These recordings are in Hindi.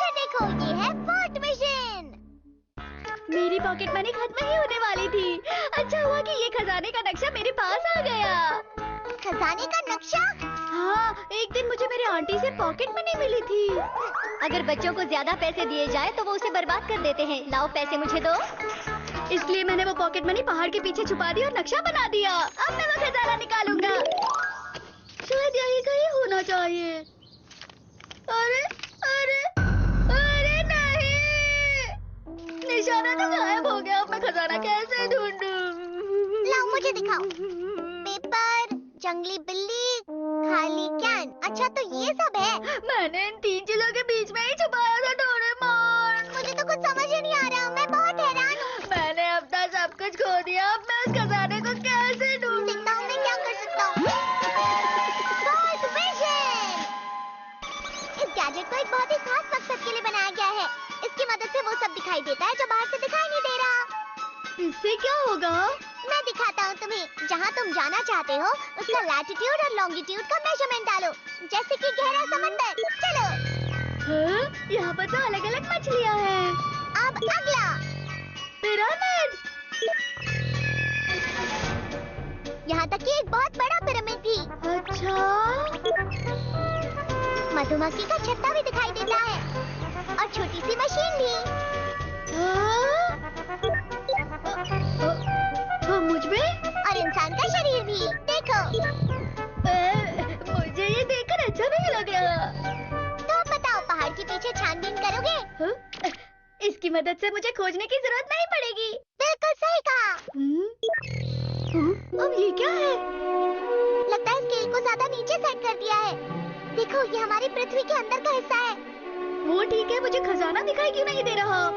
इधर देखो, ये है फोर्ट मिशन। मेरी पॉकेट मनी खत्म ही होने वाली थी। अच्छा हुआ कि ये खजाने का नक्शा मेरे पास आ गया। खजाने का नक्शा? हाँ, एक दिन मुझे मेरे आंटी से पॉकेट मनी मिली थी। अगर बच्चों को ज्यादा पैसे दिए जाए तो वो उसे बर्बाद कर देते हैं। लाओ पैसे मुझे दो। इसलिए मैंने वो पॉकेट मनी पहाड़ के पीछे छुपा दी और नक्शा बना दिया। अब मैं वो खजाना निकालूंगा। शायद यही कहीं होना चाहिए। अरे अरे अरे नहीं, निशाना तो गायब हो गया। अब मैं खजाना कैसे ढूंढूं? लाओ मुझे दिखाओ। पेपर, जंगली बिल्ली, खाली कैन। अच्छा तो ये सब है। मैंने इन 3 चीजों के बीच में ही छुपाया था डोरेमोन। मुझे तो कुछ समझ ही नहीं आ रहा, मैं बहुत हैरान हूँ। मैंने अपना सब कुछ खो दिया। अब मैं उस खजाने को कैसे ढूंढूं? देखता हूँ मैं क्या कर सकता हूँ। Fort mission! इस गैजेट को एक बहुत ही खास मकसद के लिए बनाया गया है। इसकी मदद से वो सब दिखाई देता है जो बाहर से दिखाई नहीं दे रहा। इससे क्या होगा? मैं दिखाता हूँ तुम्हें। जहाँ तुम जाना चाहते हो उसका लैटिट्यूड और लॉन्गिट्यूड का मेजरमेंट डालो, जैसे कि गहरा समंदर। चलो। यहाँ पर तो अलग अलग मछलियाँ हैं। अब अगला पिरामिड। यहाँ तक कि एक बहुत बड़ा पिरामिड भी। अच्छा, मधुमक्खी का छत्ता भी दिखाई देता है और छोटी सी मशीन भी। मुझ में और इंसान का शरीर भी। देखो। मुझे ये देखकर अच्छा नहीं लग रहा। तो बताओ, पहाड़ के पीछे छानबीन करोगे? इसकी मदद से मुझे खोजने की जरूरत नहीं पड़ेगी। बिल्कुल सही कहा। अब ये क्या है? लगता है स्केल को ज्यादा नीचे सेट कर दिया है। देखो, ये हमारी पृथ्वी के अंदर का हिस्सा है। वो ठीक है, मुझे खजाना दिखाई क्यों नहीं दे रहा?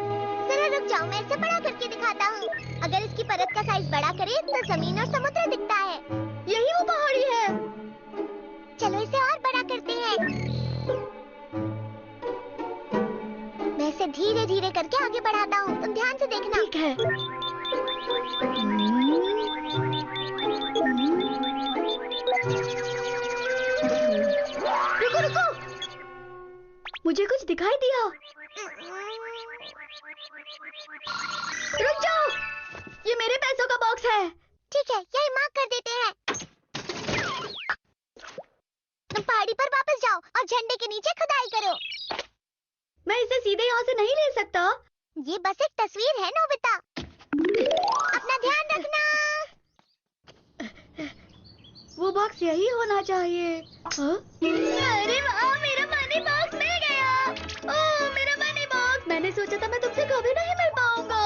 जरा रुक जाओ, मैं इसे बड़ा करके दिखाता हूँ। अगर इसकी परत का साइज बड़ा करे तो जमीन और समुद्र दिखता है। यही वो पहाड़ी है। चलो इसे और बड़ा करते हैं। मैं इसे धीरे धीरे करके आगे बढ़ाता हूँ, तुम ध्यान से देखना। ठीक है। रुको रुको, मुझे कुछ दिखाई दिया। रुक जाओ, ये मेरे पैसों का बॉक्स है। ठीक है, यही मार्क कर देते हैं। तुम पहाड़ी पर वापस जाओ और झंडे के नीचे खुदाई करो। मैं इसे सीधे यहाँ से नहीं ले सकता। ये बस एक तस्वीर है नोबिता, अपना ध्यान रखना। वो बॉक्स यही होना चाहिए। अरे वाह, मेरा मनी बॉक्स मिल गया। ओह, मेरा मनी बॉक्स। मैंने सोचा था मैं तुमसे कभी नहीं मिल पाऊंगा।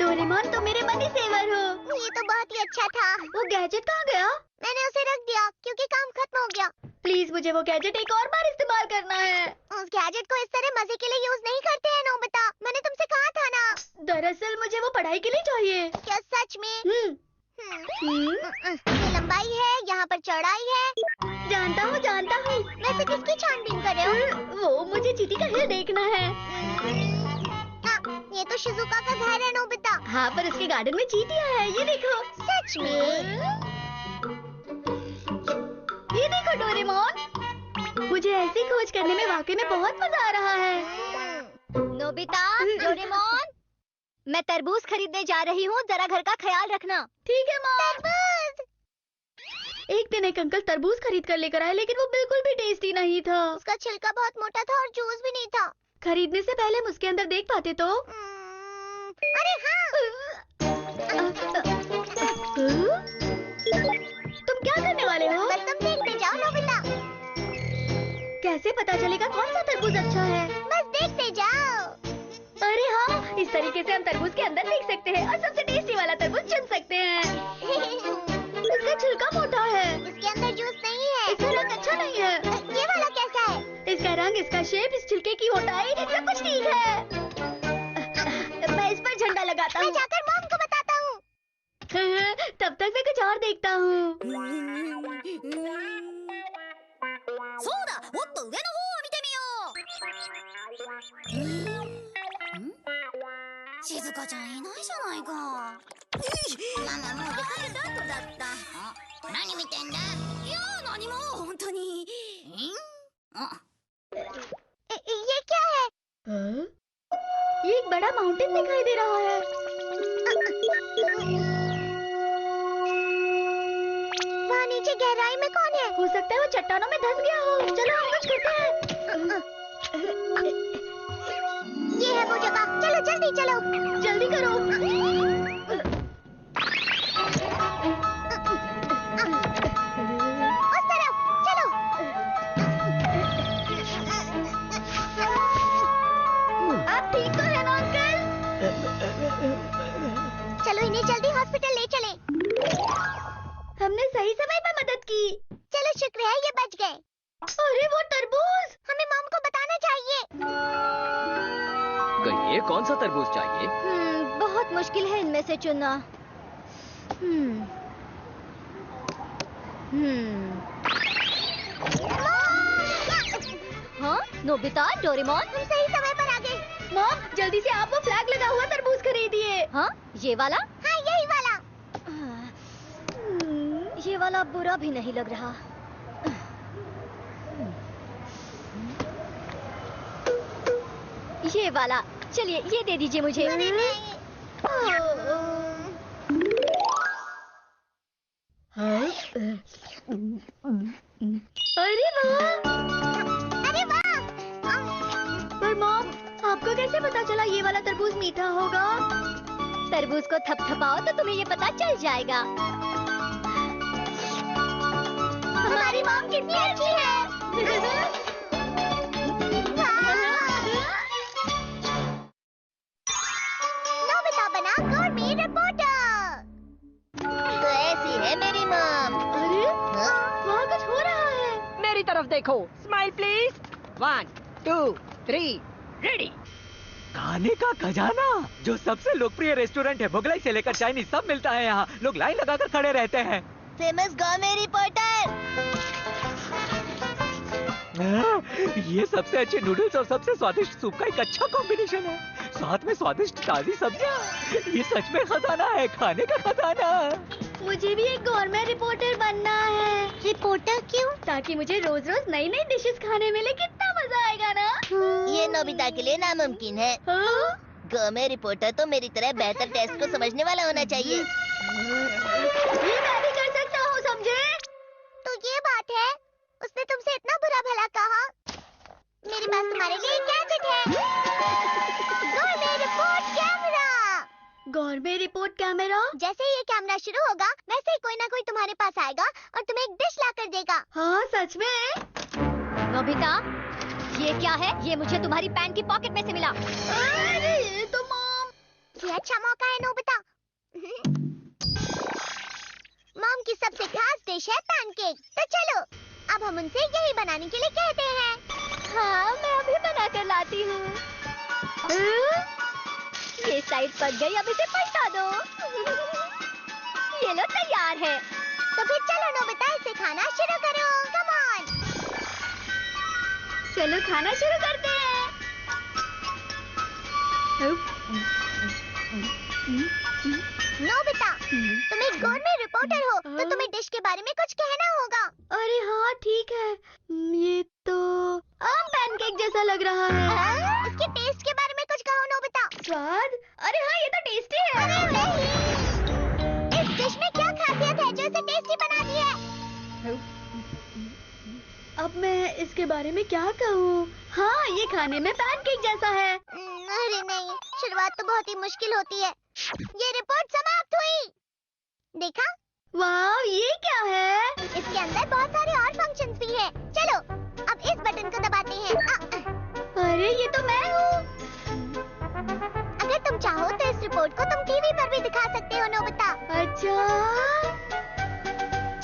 डोरेमोन, तुम मेरे मनी सेवर हो। ये तो बहुत ही अच्छा था। वो गैजेट कहाँ गया? मैंने उसे रख दिया क्योंकि काम खत्म हो गया। प्लीज, मुझे वो गैजेट एक और बार इस्तेमाल करना है। उस गैजेट को इस तरह मजे के लिए यूज नहीं करते हैं नोबिता, मैंने तुमसे कहा था ना। दरअसल मुझे वो पढ़ाई के लिए चाहिए। क्या सच में? ये लंबाई है, यहाँ पर चौड़ाई है। जानता हूँ जानता हूँ। वैसे किसकी छानबीन कर रहे हो? वो मुझे चींटी का हिल देखना है। ये तो शिजुका का घर है नोबिता। हाँ, पर उसके गार्डन में चींटियाँ हैं। ये देखो। सच में? ये देखो डोरेमोन, मुझे ऐसी खोज करने में वाकई में बहुत मजा आ रहा है। नोबिता, डोरेमोन, मैं तरबूज खरीदने जा रही हूँ, जरा घर का ख्याल रखना। ठीक है माँ। तरबूज! एक दिन एक अंकल तरबूज खरीद कर लेकर आए, लेकिन वो बिल्कुल भी टेस्टी नहीं था। उसका छिलका बहुत मोटा था और जूस भी नहीं था। खरीदने से पहले हम उसके अंदर देख पाते तो। अरे हाँ। तुम क्या करने वाले हो? बस तुम देखते जाओ नोबिता। कैसे पता चलेगा कौन सा तरबूज अच्छा है? बस देखते जाओ। अरे हाँ, इस तरीके से हम तरबूज के अंदर देख सकते हैं और सबसे टेस्टी वाला तरबूज चुन सकते हैं। इसका छिलका मोटा है। इसके अंदर जूस नहीं है। इसका रंग अच्छा नहीं है। ये वाला कैसा है? इसका रंग, इसका शेप, इस छिलके की मोटाई, सब कुछ ठीक है। मैं इस पर झंडा लगाता हूँ। मैं जाकर मॉम को बताता हूँ। तब तक मैं कुछ और देखता हूँ। そうだ、もっと上の方を見てみよう。静香ちゃんいないじゃないか。ママもう出かけた後だった。何見てんだ？いや何も本当に。あ、ये क्या है? बड़ा माउंटेन दिखाई दे रहा है। वहाँ नीचे गहराई में कौन है? हो सकता है वो चट्टानों में धंस गया हो। चलो हम कुछ करते हैं। ये है वो जगह। चलो जल्दी चलो। जल्दी करो। उस तरफ चलो। आप ठीक तो है ना अंकल? चलो इन्हें जल्दी हॉस्पिटल ले चलें। हमने सही समय पर मदद की। चलो शुक्र है ये बच गए। अरे वो तरबूज! हमें मॉम को बताना चाहिए। कहिए कौन सा तरबूज चाहिए? बहुत मुश्किल है इनमें से चुनना। हाँ, नोबिता, डोरेमोन, हम सही समय पर आ गए। मॉम, जल्दी से आप वो फ्लैग लगा हुआ तरबूज खरीदिए। हाँ, ये वाला? हाँ यही वाला। ये वाला बुरा भी नहीं लग रहा। ये वाला, चलिए ये दे दीजिए मुझे। अरे नहीं। अरे वाह! अरे वाह! पर मॉम, आपको कैसे पता चला ये वाला तरबूज मीठा होगा? तरबूज को थपथपाओ तो तुम्हें ये पता चल जाएगा। हमारी मॉम कितनी अच्छी है। नोबिता बना गौरमी रिपोर्टर। तो ऐसी है मेरी मॉम। अरे वहाँ कुछ हो रहा है। मेरी तरफ देखो। Smile please. 1 2 3 रेडी। खाने का खजाना जो सबसे लोकप्रिय रेस्टोरेंट है, मुगलाई से लेकर चाइनीज सब मिलता है यहाँ। लोग लाइन लगाकर खड़े रहते हैं। Famous Gormi reporter. ये सबसे अच्छे नूडल्स और सबसे स्वादिष्ट सूप का एक अच्छा कॉम्बिनेशन है। साथ में स्वादिष्ट ताजी सब्जियाँ। ये सच में खजाना है, खाने का खजाना। मुझे भी एक गौरमेट रिपोर्टर बनना है। रिपोर्टर क्यों? ताकि मुझे रोज रोज नई नई डिशेस खाने मिले। कितना मजा आएगा ना। ये नोबिता के लिए नामुमकिन है। हाँ? गौरमी रिपोर्टर तो मेरी तरह बेहतर टेस्ट को समझने वाला होना चाहिए। ये मैं भी कर सकता हूँ, समझे? तो ये बात है, उसने तुमसे इतना बुरा भला कहा। मेरे पास तुम्हारे लिए एक गैजेट है। Gormi report camera. Gourmet report camera? जैसे ही ये कैमरा शुरू होगा, वैसे ही कोई ना कोई तुम्हारे पास आएगा और तुम्हें एक डिश ला कर देगा। हाँ सच में? नोबिता, ये क्या है? ये मुझे तुम्हारी पैंट की पॉकेट में से मिला। अरे ये तो मॉम। ये अच्छा मौका है नोबिता। मॉम की सबसे खास डिश है पैनकेक। तो चलो, अब हम उनसे यही बनाने के लिए कहते हैं। हाँ, मैं अभी बना कर लाती हूँ। ये साइड पक गई, अब इसे पलटा दो। ये लो, तैयार है। तो फिर चलो नोबिता, इसे खाना शुरू करो। Come on. चलो खाना शुरू करते हैं। नोबिता, तुम एक गौरमेट रिपोर्टर हो, तो तुम्हें डिश के बारे में कुछ कहना होगा। अरे हाँ ठीक है। ये तो आम पैनकेक जैसा लग रहा है। इसके टेस्ट के बारे में कुछ कहो नोबिता। स्वाद? अरे हाँ, ये तो टेस्टी है। अरे नहीं, इस डिश में क्या खासियत है जो इसे टेस्टी बनाती है? अब मैं इसके बारे में क्या कहूँ? हाँ, ये खाने में पैनकेक जैसा है। अरे नहीं, शुरुआत तो बहुत ही मुश्किल होती है। ये रिपोर्ट समाप्त हुई। देखा? वाह, ये क्या है? इसके अंदर बहुत सारे और फंक्शंस भी हैं। चलो, अब इस बटन को दबाते हैं। अरे ये तो मैं हूँ। अगर तुम चाहो तो इस रिपोर्ट को तुम टीवी पर भी दिखा सकते हो नोबिता। अच्छा,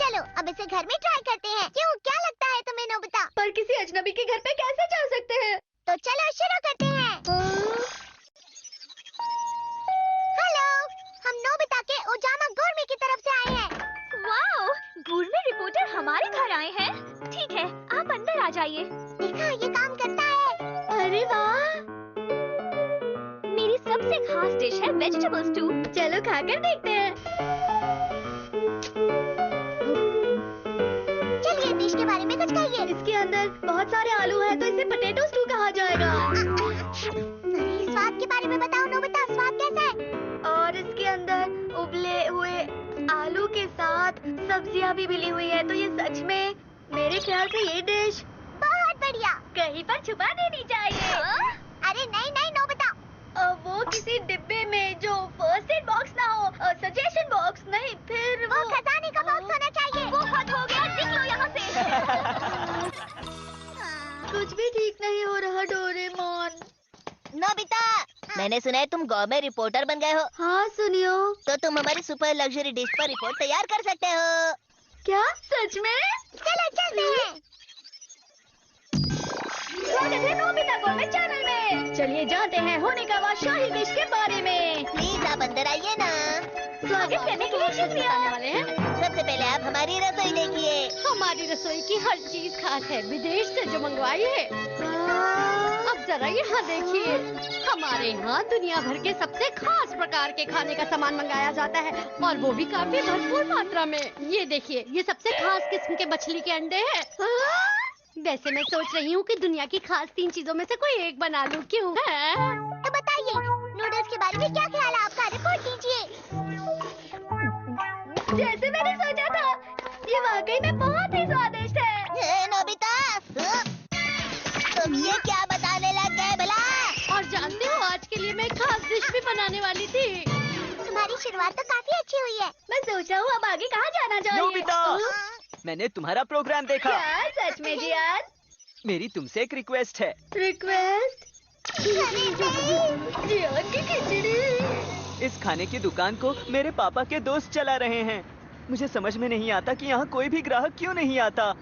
चलो, अब इसे घर में ट्राई करते हैं। क्यों, क्या लगता है तुम्हें नोबिता? पर किसी अजनबी के घर पे कैसे जा सकते हैं? तो चलो शुरू करते हैं। हेलो, हम नोबिता के ओजामा गौरमी की तरफ से आए हैं। वाओ, गौरमेट रिपोर्टर हमारे घर आए हैं। ठीक है, आप अंदर आ जाइए। देखा, ये काम करता है। अरे वाह, मेरी सबसे खास डिश है वेजिटेबल स्टू। चलो खाकर देखते हैं। चलिए, डिश के बारे में कुछ कहिए। इसके अंदर बहुत सारे आलू हैं, तो इसे पोटैटो स्टू कहा जाएगा। स्वाद के बारे में बताओ नोबिता। सब्जियां भी मिली हुई है, तो ये सच में मेरे ख्याल से ये डिश बहुत बढ़िया। कहीं पर छुपा देनी चाहिए। अरे नहीं नहीं नोबिता, वो किसी डिब्बे में जो फर्स्ट एड बॉक्स ना हो, सजेशन बॉक्स नहीं, फिर वो खजाने का बॉक्स होना चाहिए। वो हद हो गया, निकलो यहाँ से। कुछ भी ठीक नहीं हो रहा डोरेमोन। नोबिता, मैंने सुना है तुम गवर्नमेंट रिपोर्टर बन गए हो, हाँ सुनियो। तो तुम हमारी सुपर लग्जरी डिश पर रिपोर्ट तैयार कर सकते हो। क्या सच में? चलो चलते हैं। स्वागत है नोबिता गवर्नमेंट चैनल में। चलिए जानते हैं होने का बाद शाही डिश के बारे में। प्लीज आप अंदर आइए ना। स्वागत करने के लिए शुक्रिया। वाले हैं। सबसे पहले आप हमारी रसोई देखिए। हमारी रसोई की हर चीज खास है, विदेश से जो मंगवाई है। अब जरा यहाँ देखिए, हमारे यहाँ दुनिया भर के सबसे खास प्रकार के खाने का सामान मंगाया जाता है, और वो भी काफी भरपूर मात्रा में। ये देखिए, ये सबसे खास किस्म के मछली के अंडे हैं। वैसे मैं सोच रही हूँ कि दुनिया की खास 3 चीजों में से कोई एक बना लूँ, क्यों? तो बताइए, नूडल्स के बारे में क्या ख्याल है आपका? रिपोर्ट कीजिए। जैसे मैंने सोचा था, ये वाकई में बहुत ही स्वादिष्ट है। नोबिता, तुम ये क्या बताने लग गए भला? और जानते हो, आज के लिए मैं खास डिश भी बनाने वाली थी। तुम्हारी शुरुआत तो काफी अच्छी हुई है। मैं सोचा हूँ अब आगे कहाँ जाना चाहिए। नोबिता! मैंने तुम्हारा प्रोग्राम देखा। क्या सच में जियान? मेरी तुमसे एक रिक्वेस्ट है। रिक्वेस्ट? जियान की खिचड़ी। इस खाने की दुकान को मेरे पापा के दोस्त चला रहे हैं। मुझे समझ में नहीं आता कि यहाँ कोई भी ग्राहक क्यों नहीं आता।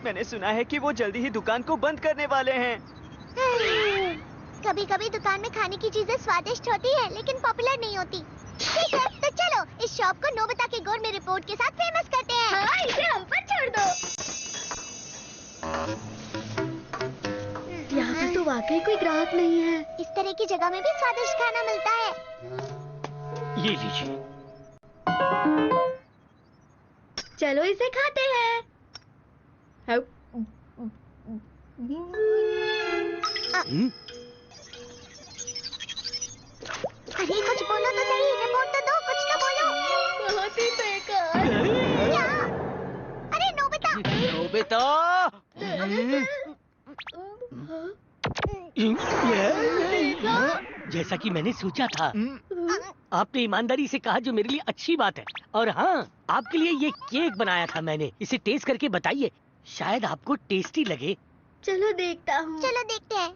मैंने सुना है कि वो जल्दी ही दुकान को बंद करने वाले हैं। कभी कभी दुकान में खाने की चीजें स्वादिष्ट होती है, लेकिन पॉपुलर नहीं होती। ठीक है, तो चलो इस शॉप को नोबिता के गोurmet रिपोर्ट के साथ फेमस करते हैं। हाँ, इसे हम पर छोड़ दो। यहाँ पर तो वाकई कोई ग्राहक नहीं है। इस तरह की जगह में भी स्वादिष्ट खाना मिलता है। ये लीजिए। चलो इसे खाते हैं। अरे कुछ बोलो तो सही, रिपोर्ट तो दो, कुछ तो बोलो। बहुत ही बेकार। क्या? अरे नोबिता! नोबिता! जैसा कि मैंने सोचा था, आपने ईमानदारी से कहा, जो मेरे लिए अच्छी बात है। और हाँ, आपके लिए ये केक बनाया था मैंने। इसे टेस्ट करके बताइए, शायद आपको टेस्टी लगे। चलो देखता हूँ। चलो देखते हैं।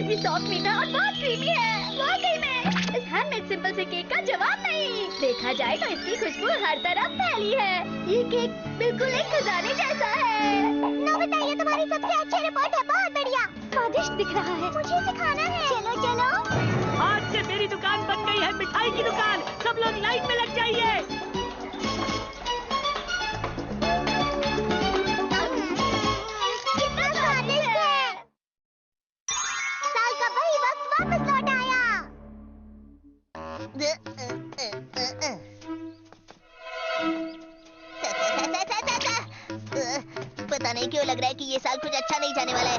ये सॉफ्ट मीठा और बहुत क्रीमी है। वाकई में इस हैंडमेड सिंपल से केक का जवाब नहीं। देखा जाए तो इसकी खुशबू हर तरफ फैली है। ये केक बिल्कुल एक खजाने जैसा है। नोबिता, ये तुम्हारी सबसे अच्छी रिपोर्ट है। बहुत बढ़िया, स्वादिष्ट दिख रहा है। मुझे सिखाना है। चलो चलो। आज से मेरी दुकान बन गई है मिठाई की दुकान। सब लोग लाइन में लग जाइए। कितना स्वादिष्ट है। साल का वही वक्त वापस लौट आया। पता नहीं क्यों लग रहा है कि ये साल कुछ अच्छा नहीं जाने वाला है।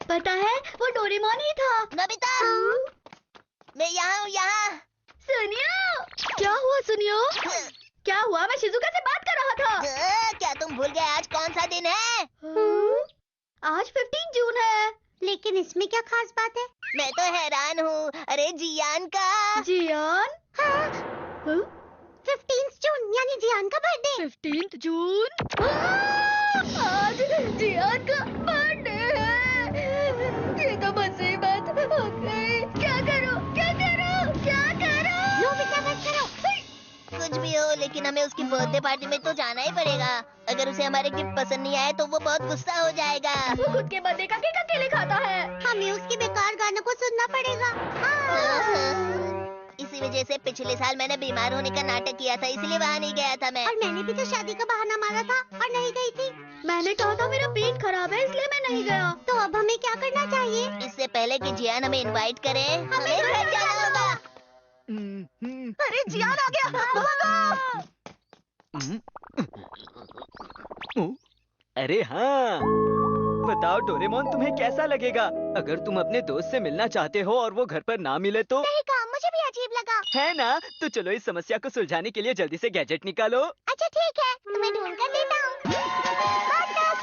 पता है, वो डोरेमोन ही था। नोबिता, मैं यहाँ हूँ, यहाँ। सुनियो। क्या हुआ सुनियो? क्या हुआ? मैं शिजुका से बात कर रहा था। क्या तुम भूल गए आज कौन सा दिन है? आज 15 जून है। लेकिन इसमें क्या खास बात है? मैं तो हैरान हूँ। अरे जियान का। जियान? हाँ, 15 जून यानी जियान का बर्थडे। 15 जून? आज जियान का बर्थडे है। ये तो मुसीबत हो गई। क्या करूं? क्या करूं? क्या करूं? नोबिता मत करो। कुछ भी हो, लेकिन हमें उसकी बर्थडे पार्टी में तो जाना ही पड़ेगा। अगर उसे हमारे गिफ्ट पसंद नहीं आए तो वो बहुत गुस्सा हो जाएगा। वो खुद के बर्थडे का केक अकेले खाता है। हमें उसके बेकार गानों को सुनना पड़ेगा। इसी वजह से पिछले साल मैंने बीमार होने का नाटक किया था, इसलिए वहाँ नहीं गया था मैं। और मैंने भी तो शादी का बहाना मारा था और नहीं गई थी। मैंने कहा था मेरा पेट खराब है, इसलिए मैं नहीं गया। तो अब हमें क्या करना चाहिए? इससे पहले कि जियान हमें इनवाइट करे, हमें घर जाना होगा। अरे जियान आ गया। अरे हाँ, बताओ डोरेमोन, तुम्हें कैसा लगेगा अगर तुम अपने दोस्त से मिलना चाहते हो और वो घर पर ना मिले तो? सही कहा, मुझे भी अजीब लगा। है ना? तो चलो इस समस्या को सुलझाने के लिए जल्दी से गैजेट निकालो। अच्छा ठीक है, तुम्हें ढूंढ कर देता हूँ।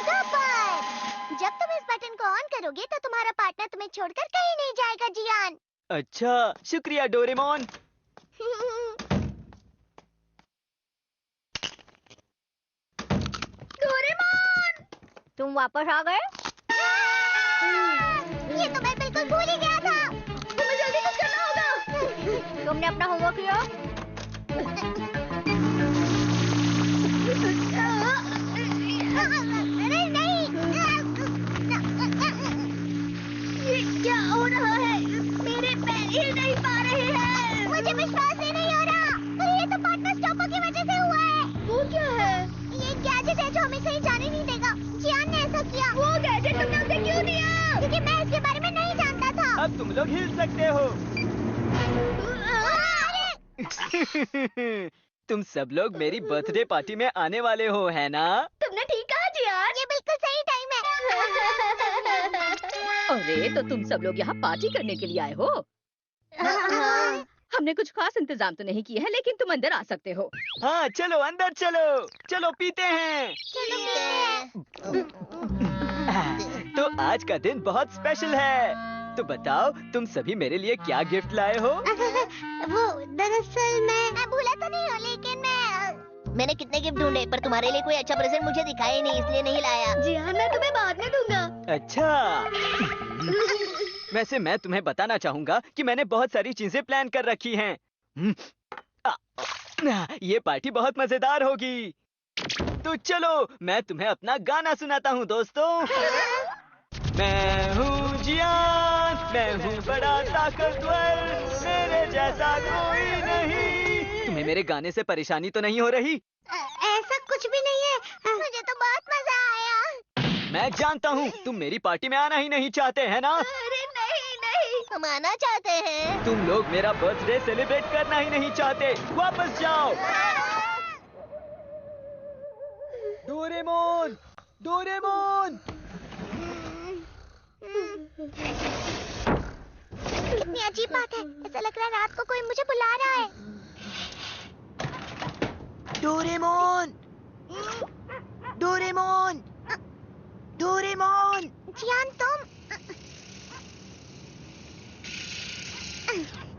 सुपर! जब तुम इस बटन को ऑन करोगे तो तुम्हारा पार्टनर तुम्हें छोड़कर कहीं नहीं जाएगा जियान। अच्छा, शुक्रिया डोरेमोन। डोरेमोन, तुम वापस आ गए? ये तो मैं बिल्कुल भूल ही गया था। तुम्हें जल्दी कुछ करना होगा। तुमने अपना होमवर्क किया? अरे नहीं। ये क्या हो रहा है? मेरे पैर हिल नहीं पा रहे हैं। मुझे विश्वास ही नहीं हो रहा। अरे ये तो पार्टनर स्टॉपर की वजह से हुआ है। वो क्या है? ये गैजेट है जो हमें कहीं जाने नहीं देगा। जियान ने ऐसा किया। वो गैजेट तुमने उसे क्यों दिया? क्योंकि मैं इसके बारे में नहीं जानता था। अब तुम लोग हिल सकते हो। अरे! तुम सब लोग मेरी बर्थडे पार्टी में आने वाले हो, है ना? तुमने ठीक कहा जियान। ये बिल्कुल सही टाइम है। अरे तो तुम सब लोग यहाँ पार्टी करने के लिए आए हो? हमने कुछ खास इंतजाम तो नहीं किए हैं, लेकिन तुम अंदर आ सकते हो। हाँ चलो अंदर चलो, चलो पीते हैं। चलो मिलते हैं। तो आज का दिन बहुत स्पेशल है। तो बताओ तुम सभी मेरे लिए क्या गिफ्ट लाए हो? वो दरअसल मैं भूला तो नहीं हूँ, लेकिन मैंने कितने गिफ्ट ढूंढे पर तुम्हारे लिए कोई अच्छा प्रेजेंट मुझे दिखाई नहीं, इसलिए नहीं लाया। जियान, मैं तुम्हें बाद में दूंगा। अच्छा। वैसे मैं तुम्हें बताना चाहूँगा कि मैंने बहुत सारी चीजें प्लान कर रखी हैं। ये पार्टी बहुत मजेदार होगी। तो चलो मैं तुम्हें अपना गाना सुनाता हूँ दोस्तों। मैं हूँ जियान, मैं हूँ बड़ा ताकतवर, मेरे जैसा कोई नहीं। तुम्हें मेरे गाने से परेशानी तो नहीं हो रही? ऐसा कुछ भी नहीं है, मुझे तो बहुत मजा आया। मैं जानता हूँ तुम मेरी पार्टी में आना ही नहीं चाहते हैं ना? अरे नहीं नहीं, हम आना चाहते हैं। तुम लोग मेरा बर्थडे सेलिब्रेट करना ही नहीं चाहते। वापस जाओ। Doraemon, Doraemon. कितनी अजीब बात है, ऐसा लग रहा है रात को कोई मुझे बुला रहा है। Doraemon, Doraemon, Doraemon. जियान तुम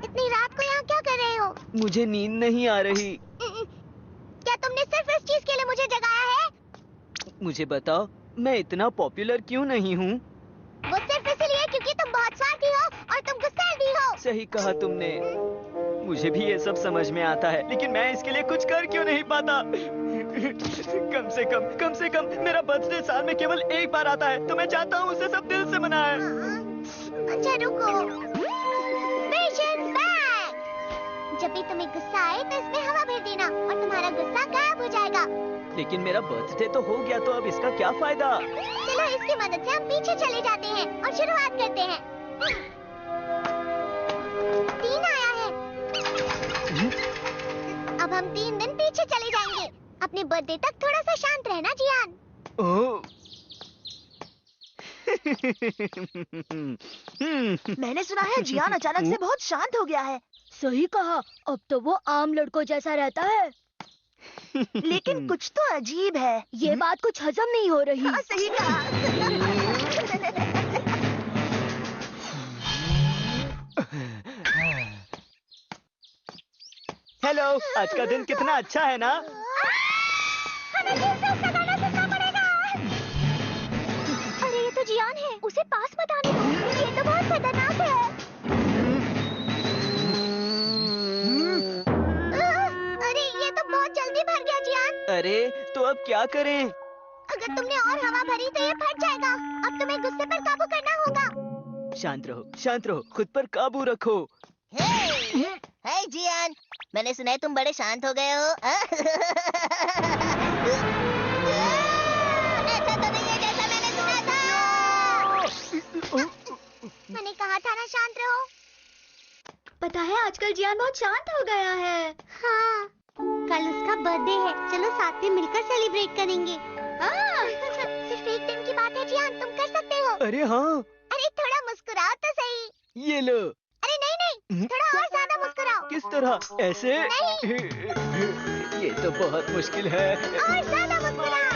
इतनी रात को यहाँ क्या कर रहे हो? मुझे नींद नहीं आ रही। क्या तुमने सिर्फ इस चीज के लिए मुझे जगाया है? मुझे बताओ मैं इतना पॉपुलर क्यों नहीं हूँ? वो सिर्फ इसलिए क्योंकि तुम बहुत स्वार्थी हो और तुम गुस्सैल भी हो। सही कहा तुमने। मुझे भी ये सब समझ में आता है, लेकिन मैं इसके लिए कुछ कर क्यों नहीं पाता? कम से कम मेरा बर्थडे साल में केवल एक बार आता है, तो मैं चाहता हूँ उसे सब दिल से मनाएं। अच्छा रुको। Vision bag! जब भी तुम्हें गुस्सा आए तो इसमें हवा भर देना और तुम्हारा गुस्सा गायब हो जाएगा। लेकिन मेरा बर्थडे तो हो गया, तो अब इसका क्या फायदा? चलो इसकी मदद से हम पीछे चले जाते हैं और शुरुआत करते हैं। 3 आया है। अब हम 3 दिन पीछे चले जाएंगे। अपने बर्थडे तक थोड़ा सा शांत रहना जियान। ओह। मैंने सुना है जियान अचानक से बहुत शांत हो गया है। सही कहा, अब तो वो आम लड़कों जैसा रहता है। लेकिन कुछ तो अजीब है। ये बात कुछ हजम नहीं हो रही। हाँ, सही कहा। हेलो, आज का दिन कितना अच्छा है ना? हमें फिर से उसका गाना सुनना पड़ेगा। अरे ये तो जियान है, उसे पास मत आने दो, ये तो बहुत खतरनाक है। अरे ये तो बहुत जल्दी भर गया जियान। अरे तो अब क्या करें? अगर तुमने और हवा भरी तो ये फट जाएगा। अब तुम्हें गुस्से पर काबू करना होगा। शांत रहो, खुद पर काबू रखो। हाय जियान, मैंने सुना है तुम बड़े शांत हो गए हो। ऐसा तो नहीं है जैसा मैंने सुना था। मैंने कहा था ना शांत रहो। पता है आजकल जियान बहुत शांत हो गया है। हाँ, कल उसका बर्थडे है, चलो साथ में मिलकर सेलिब्रेट करेंगे। हाँ। कर सकते हो। अरे हाँ, अरे थोड़ा मुस्कुराओ तो सही। ये लो। अरे नहीं नहीं, थोड़ा और ज्यादा मुस्कुराओ। किस तरह? ऐसे? ये तो बहुत मुश्किल है। और ज्यादा मुस्कुराओ।